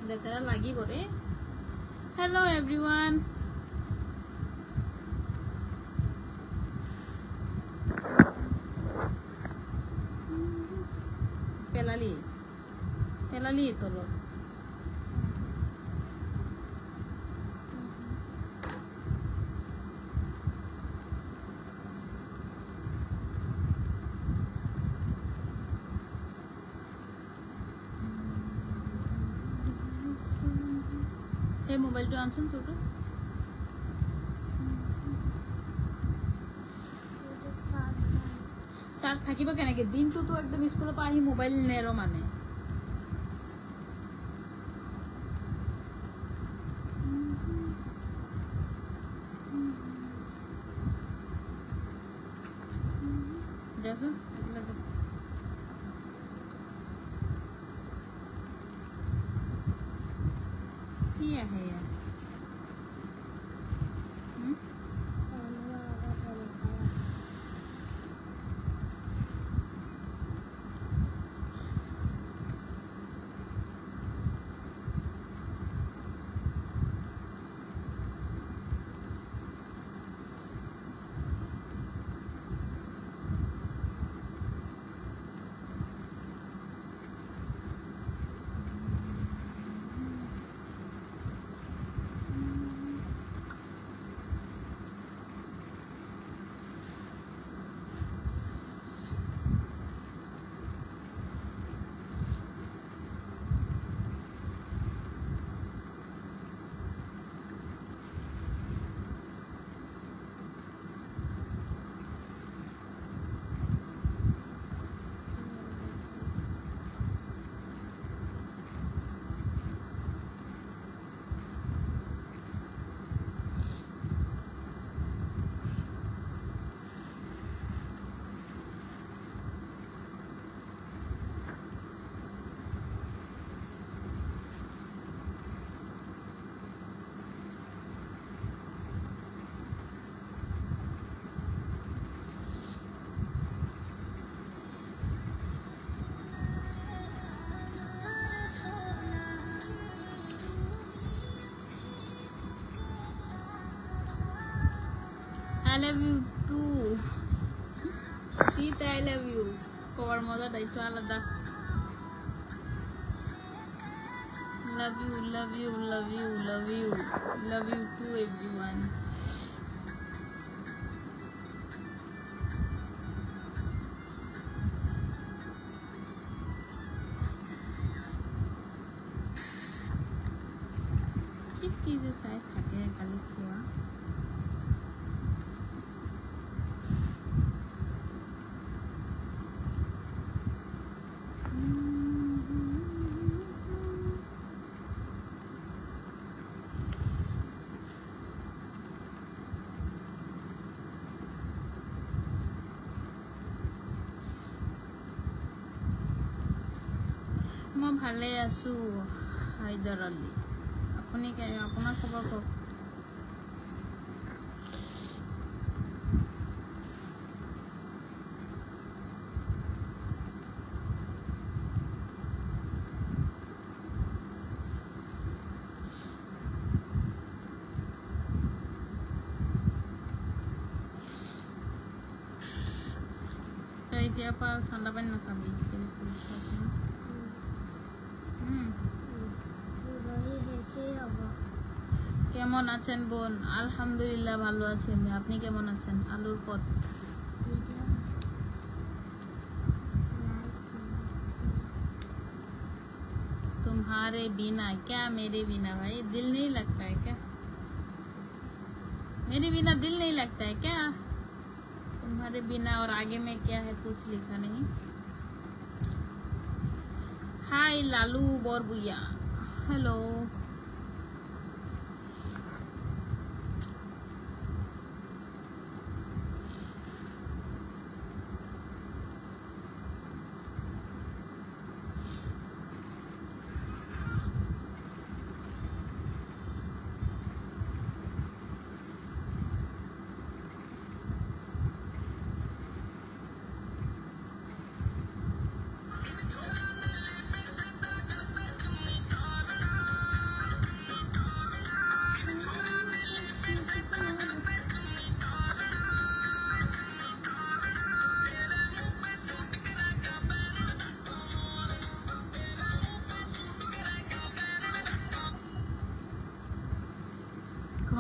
বেচারা লাগি পড়ে। হ্যালো এভরিওয়ান, পেলালি পেলালি তোলো এই মোবাইলটো আনছোন তোৰটো চার্জ থাকিব কেনেকে দিনটো তো একদম স্কুলৰ পৰা আহি মোবাইল নেৰ মানে যাচোন কি আহে ইয়াৰ I love you too. Tita, I love you. Cover mother, I saw alada. Love you, love you, love you, love you, love you too, everyone. Keep kisses side, থাকে খালি খোৱা মই ভালে আছো হায়দার আলী আপুনি আপোনাৰ খবৰ কওক তই এতিয়া পৰা ঠাণ্ডা পানী নাখাবি কেমন আছেন বোন আলহামদুলিল্লাহ ভালো আছি আমি আপনি কেমন আছেন আলুর পথ तुम्हारे बिना क्या मेरे बिना भाई दिल नहीं लगता है क्या मेरे बिना दिल नहीं लगता है क्या तुम्हारे बिना और आगे में क्या है कुछ लिखा नहीं हाय लालू बोरबुया हेलो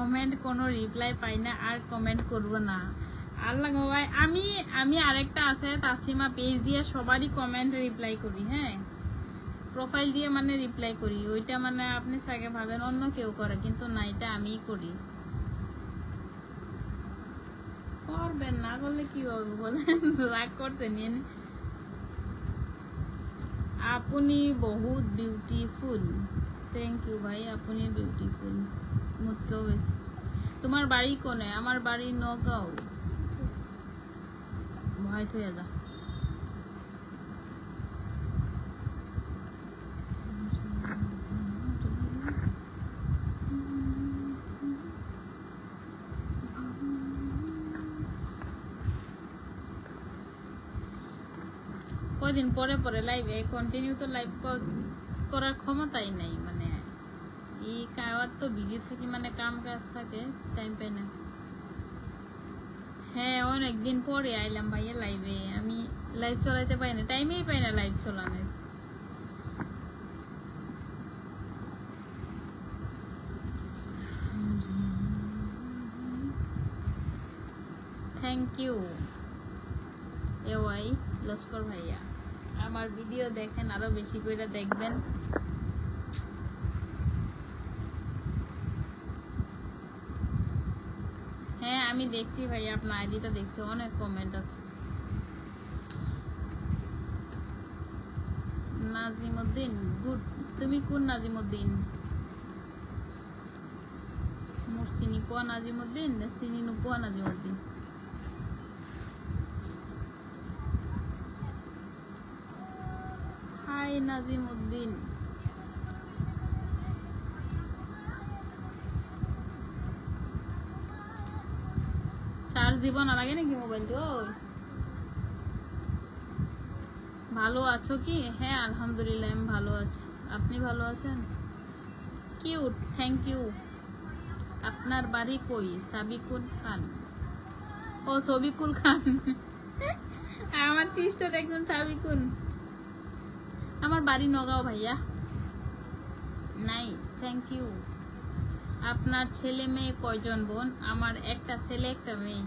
কমেন্ট কোনো রিপ্লাই পাই না, আর কমেন্ট করব না। আল্লাহ গো ভাই, আমি আরেকটা আছে তাসলিমা পেজ দিয়ে সবারই কমেন্ট রিপ্লাই করি। হ্যাঁ, প্রোফাইল দিয়ে মানে রিপ্লাই করি। ওইটা মানে আপনি আগে ভাবেন অন্য কেউ করে, কিন্তু না, এটা আমিই করি। করবেন না করলে কি হবে বলেন? রাগ করতে নিয়ে। আপনি বহুত বিউটিফুল। থ্যাংক ইউ ভাই, আপনি বিউটিফুল। মুতকেও বেশি। তোমার বাড়ি কোনে? আমার বাড়ি নগাঁও। ভয় হয়ে যা। কয়দিন পরে পরে লাইভে কন্টিনিউ তো লাইভ করার ক্ষমতাই নাই। মানে এই কাজ তো বিজি থাকি, মানে কাম কাজ থাকে, টাইম পাই না। হ্যাঁ, অনেকদিন পরে আইলাম ভাইয়া লাইভে। আমি লাইভ চলাইতে পাই না, টাইমেই পাই না লাইভ চলানোর। থ্যাংক ইউ এওয়াই লস্কর ভাইয়া। আমার ভিডিও দেখেন, আরো বেশি করে দেখবেন। হ্যাঁ, আমি দেখছি ভাইয়া, আপনার আইডিটা দেখছি, অনেক কমেন্ট আছে। নাজিমউদ্দিন, গুড। তুমি কোন নাজিমউদ্দিন? মুরসিনি পোয়া নাজিমউদ্দিন না সিনিনু পোয়া নাজিমউদ্দিন? হাই নাজিমউদ্দিন। চার্জ দিব না লাগে নাকি মোবাইলটা? ভালো আছো কি? হ্যাঁ আলহামদুলিল্লাহ, আমি ভালো আছি। আপনি ভালো আছেন? Cute, thank you. আপনার বাড়ি কই? সাবিকুল খান। ও সবিকুল খান। আমার সিস্টার একজন সাবিকুল। আমার বাড়ি নগাঁও ভাইয়া। Nice, thank you. আপনার ছেলে মেয়ে কয়জন বোন? আমার একটা ছেলে একটা মেয়ে।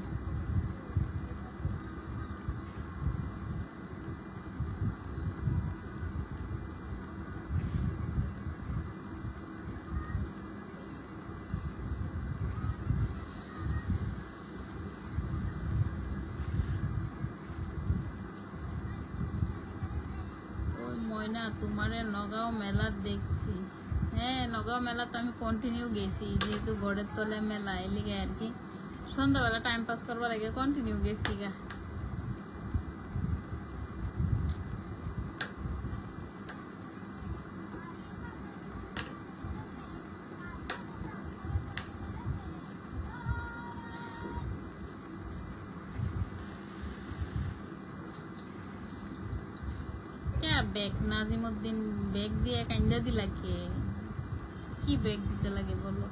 ময়না, তোমারে নগাঁও মেলা দেখছি। হ্যাঁ, নগাঁও মেলা তো আমি কন্টিনিউ গেছি, যেহেতু ঘরের তলে মেলা, এলিগে আর কি সন্ধ্যাবেলা টাইম পাস করবার আগে কন্টিনিউ গেছি গা। ব্যাগ নাজিমউদ্দিন ব্যাগ দিয়ে কাইন্দা দিলা কে? কি ব্যাগ দিতে লাগে বলো?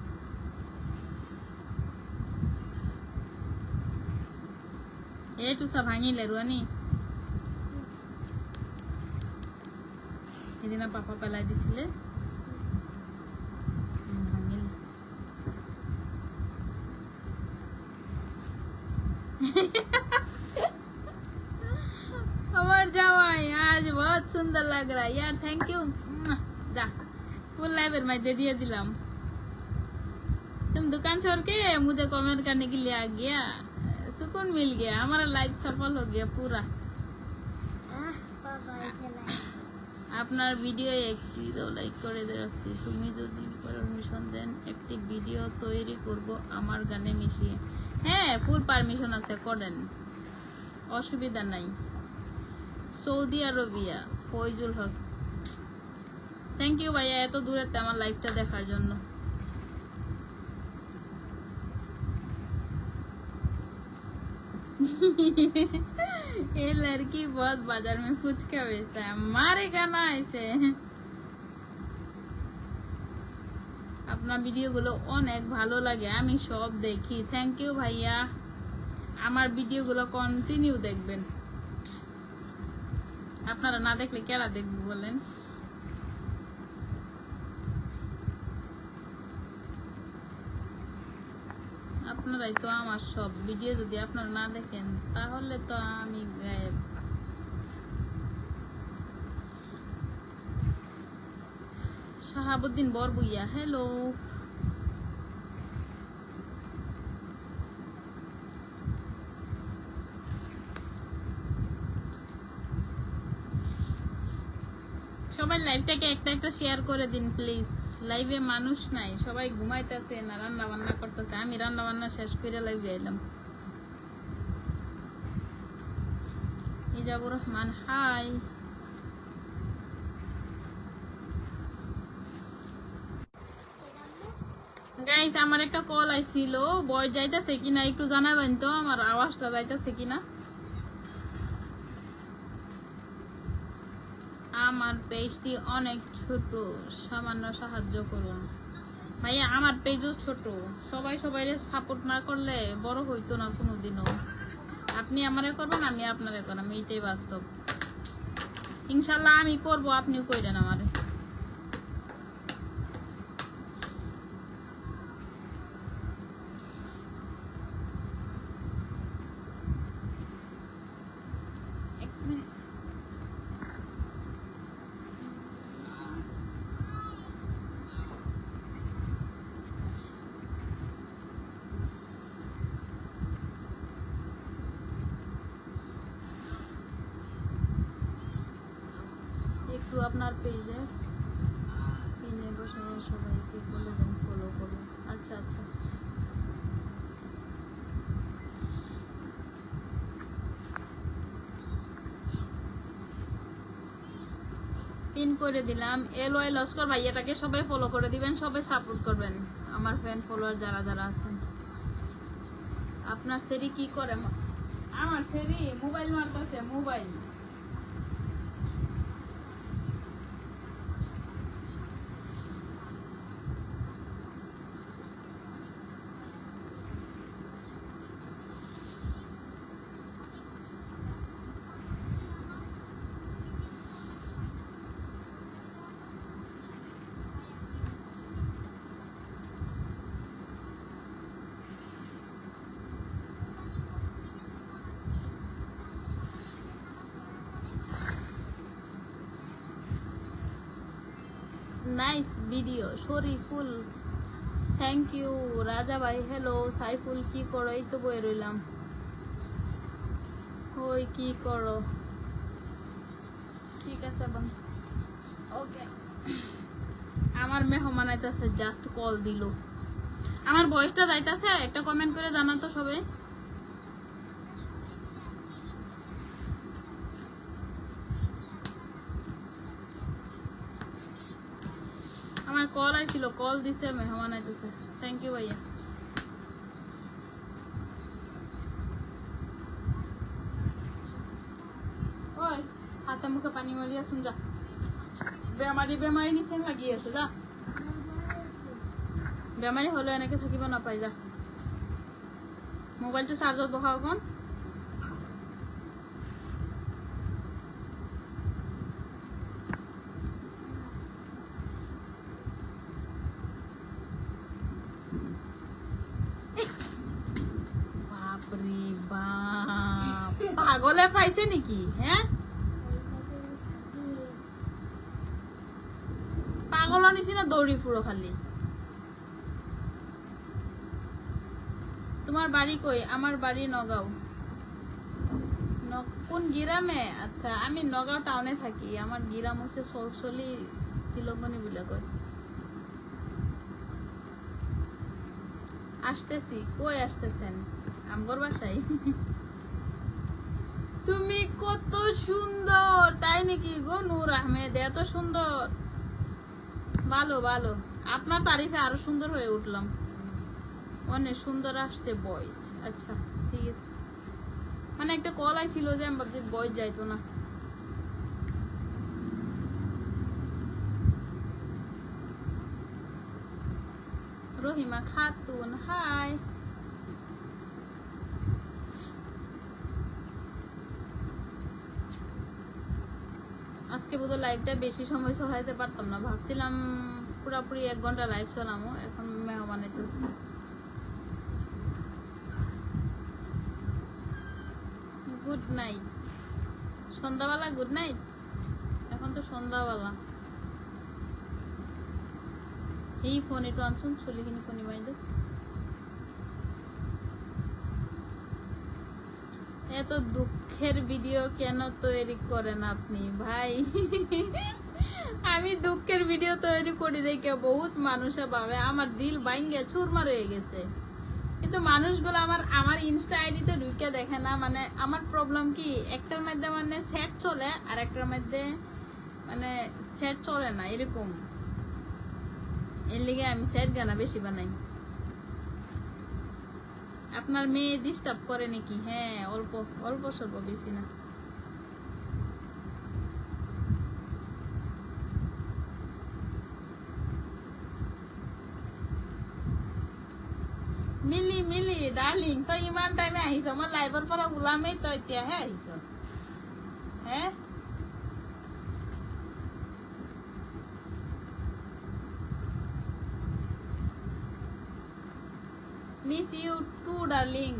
এ টুসা ভাঙিলে রুয়ানি সেদিন পাপা পেলাই দিছিলে, ভাঙিল। আমার জামাই आज बहुत सुंदर लग रहा है यार, थैंक यू। जा फुल लाइव में दिए दिलाम। तुम दुकान छोड़ के मुझे कमेंट करने के लिए आ गया, सुकून मिल गया, हमारा लाइफ सफल हो गया पूरा। আপনার ভিডিও একটি লাইক করে রাখছি, তুমি যদি পারমিশন দেন একটি ভিডিও তৈরি করব আমার গানে মিশিয়ে। হ্যাঁ, ফুল পারমিশন আছে, করেন, অসুবিধা নাই। Saudi Arabia, Faizul Haque. Thank you ভাইয়া, এত দূরে আমার লাইভটা দেখার জন্য। ये लड़की बहुत बाजार में फुचका बेचता है, मारेगा ना ऐसे। আপনার ভিডিওগুলো অনেক ভালো লাগে, আমি সব দেখি। থ্যাংক ইউ ভাইয়া, আমার ভিডিওগুলো কন্টিনিউ দেখবেন। আপনারা না দেখলে কেরা দেখবো বলেন? আপনারাই তো আমার সব। ভিডিও যদি আপনারা না দেখেন তাহলে তো আমি গায়েব। শাহাবুদ্দিন বরবুইয়া, হ্যালো। সবাই লাইভটাকে একটা একটা শেয়ার করে দিন প্লিজ। লাইভে মানুষ নাই, সবাই ঘুমাইতেছে না রান্না বান্না করতেছে। আমি রান্না বান্না শেষ করে লাইভে এলাম। ইজাবুর রহমান, হাই। গাইস, আমার একটা কল আইছিল, ভয়েস যাইতাছে কিনা একটু জানাবেন তো, আমার আওয়াজটা যাইতাছে কিনা। আমার পেজটি অনেক ছোট, সামান্য সাহায্য করুন। ভাইয়া আমার পেজও ছোট, সবাই সবাই সাপোর্ট না করলে বড় হইতো না কোনোদিনও। আপনি আমারে করবেন, আমি আপনারে করব, এইটাই বাস্তব। ইনশাল্লাহ আমি করব, আপনিও কইরেন আমারে। এক মিনিট। একটু আপনার পেজে পিনে বসে সবাইকে বলে দেন ফলো করুন। আচ্ছা আচ্ছা, পিন করে দিলাম। এলওয়াই লস্কর ভাইয়াটাকে সবাই ফলো করে দিবেন, সবাই সাপোর্ট করবেন আমার ফ্যান ফলোয়ার যারা যারা আছেন। আপনার সেরি কি করে? আমার সেরি মোবাইল মারতেছে, mobile. Nice video Shariful, thank you. Raja ভাই, হ্যালো। সাইফুল, কি করো? এই তো বয়ে রইলাম। ওই কি করো? ঠিক আছে বোন, ওকে। আমার মেহমান আইতাছে, জাস্ট কল দিল। আমার ভয়েসটা যাইতাছে? একটা কমেন্ট করে জানান তো সবাই। আমার কল আইছিল, কল দিছে, মেহমান আইতেছে। থ্যাংক ইউ ভাইয়া। ওই হাতে মুখে পানি মারিয়া শুন যা, বেমারি বেমারি নিচে লাগিয়ে আছে যা। বেমারি হলে এনেকে থাকিব নাপাই যা। মোবাইলটো চার্জত বহাও কোন। বাপরে বাপ, পাগলে পাইছে নাকি? হ্যাঁ, পাগলৰ নিচিনা দৌৰি ফুৰো খালি। তোমার বাড়ি কই? আমার বাড়ি নগাঁও। কোন গিরামে? আচ্ছা, আমি নগাঁও টাউনে থাকি। আমার গিরাম হচ্ছে সলসলি শিলংগনি বলে কয়। আসতেছি। কই আসতেছেন? আমগর বাসায়। তুমি কত সুন্দর, তাই নাকি গো নূর আহমেদ? এত সুন্দর, ভালো ভালো। আপনার তারিফে আরো সুন্দর হয়ে উঠলাম, অনেক সুন্দর আসছে বয়স। আচ্ছা ঠিক আছে, মানে একটা কল আইছিল যে আমি ভাবছি বয়স যাইতো না। রহিমা খাতুন, হাই। আজকে বোধহয় লাইভটা বেশি সময় চলাইতে পারতাম না, ভাবছিলাম পুরাপুরি 1 ঘন্টা লাইভ চলামো। এখন মেহমান এসেছে। Good night. সন্ধ্যাবেলা গুড নাইট, এখন তো সন্ধ্যাবেলা। এই ফোন একটু আনছুন চলিখিনি ফোনই বাইদে। এত দুঃখের ভিডিও কেন তৈরি করেন আপনি ভাই? আমি দুঃখের ভিডিও তৈরি করি দেখে বহুত মানুষে ভাবে আমার দিল ভাঙ্গে চুরমার হয়ে গেছে, কিন্তু মানুষগুলো আমার ইনস্টা আইডিতে ঢুকে দেখে না। মানে আমার প্রবলেম কি, একটার মধ্যে মানে সেট চলে আর একটার মধ্যে মানে সেট চলে না, এরকম। এর লিগে আমি সেট গানা বেশি বানাই। আপনার মেয়ে ডিস্টার্ব করে নাকি? হ্যাঁ, অল্প অল্প স্বল্প, বেশি না। মিলি মিলি ডার্লিং, তো ইমান টাইমে আহিছ? মই লাইভৰ পৰা ওলামেই, তই এতিয়াহে আহিছ? হে, মিস ইউ টু ডার্লিং।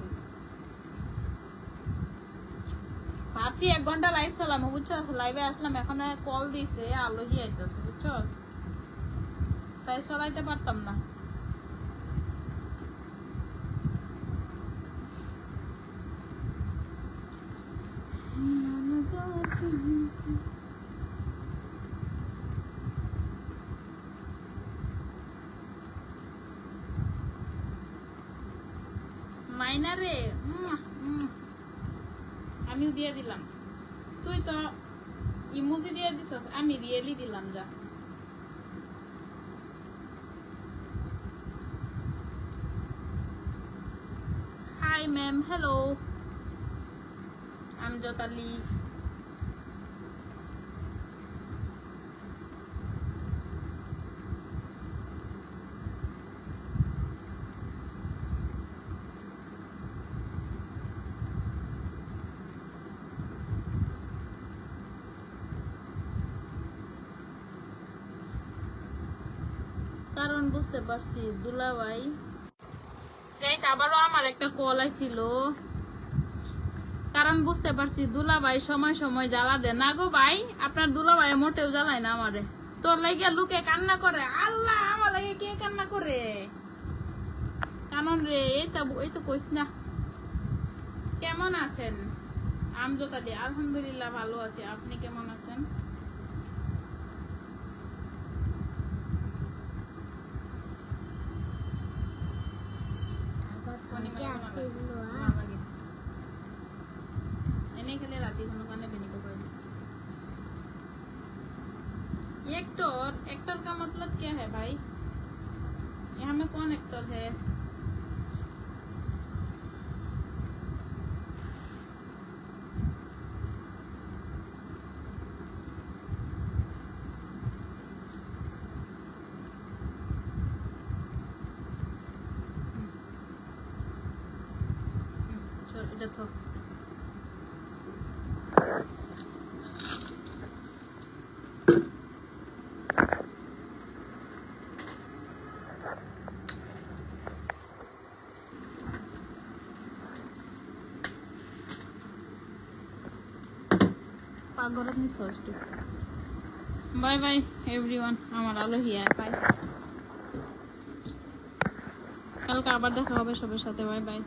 ভাবছি 1 ঘন্টা লাইভ চলাম, বুঝছস? লাইভে আসলাম, এখন কল দিছে, আলহী আইতাছে, বুঝছস? তাই চলাইতে পারতাম না। মাইনা রে, আমিও দিয়ে দিলাম। তুই তো ইমোজি দিয়ে দিছস, আমি রিয়েলি দিলাম। যা, hi ma'am, hello, Amjad Ali. কারণ বুঝতে পারছি দুলাভাই। গাইস, আবারও আমার একটা কল আইছিল। কারণ বুঝতে পারছি দুলাভাই সময় সময় জ্বালা দেয় না গো ভাই। আপনার দুলাভাই মোটেও জ্বালায় না আমারে। তোর লাগে লুকে কান্না করে, আল্লাহ আমার লাগে কে কান্না করে? কানন রে, এই তো কইস না। কেমন আছেন আমজদ আলী? আলহামদুলিল্লাহ ভালো আছি, আপনি কেমন আছেন? খেলে রাতি एक्टर का मतलब क्या है भाई? यहाँ में कौन एक्टर है? এটা তো বাই বাই এভরিওয়ান। আমার আলহী পাইছে, কালকে আবার দেখা হবে সবার সাথে। Bye bye.